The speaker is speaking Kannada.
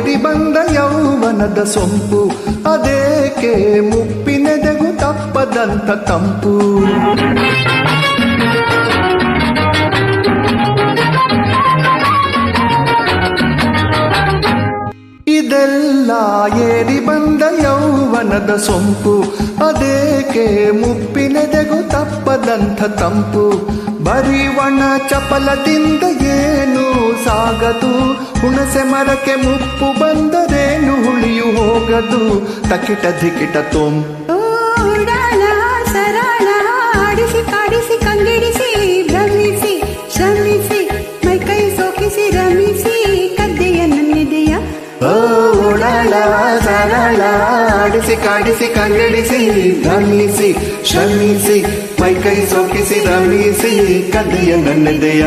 ಏರಿ ಬಂದ ಯೌವನದ ಸೊಂಪು, ಅದೇಕೆ ಮುಪ್ಪಿನೆದೆಗೂ ತಪ್ಪದಂತ ತಂಪು. ಇದೆಲ್ಲ ಏರಿ ಬಂದ ಯೌವನದ ಸೊಂಪು, ಅದೇಕೆ ಮುಪ್ಪಿನೆದೆಗೂ ತಪ್ಪದಂಥ ತಂಪು. ಬರೀ ಒಣ ಚಪಲದಿಂದ ಏನು ಸಾಗದು, ಹುಣಸೆ ಮರಕ್ಕೆ ಮುಪ್ಪು ಬಂದರೇನು ಹುಳಿಯು ಹೋಗದು. ತಕಿಟ ಧಿಕಿಟ ತೊಂ ಸರಳ ಆಡಿಸಿ ಕಾಡಿಸಿ ಕಂಗಿಡಿಸಿ ಭ್ರಮಿಸಿ ಶ್ರಮಿಸಿ ಮೈ ಕೈ ಸೋಕಿಸಿ ರಮಿಸಿ ಕದ್ದೆಯ ನನ್ನೆದೆಯ. ಓಡಾಳ ಸರಳ ಆಡಿಸಿ ಕಾಡಿಸಿ ಕಂಗಿಡಿಸಿ ಭ್ರಮಿಸಿ ಶ್ರಮಿಸಿ ಮೈ ಕೈ ಸೋಕಿಸಿ ರಮಿಸಿ ಕದ್ದೆಯ ನನ್ನೆದೆಯ.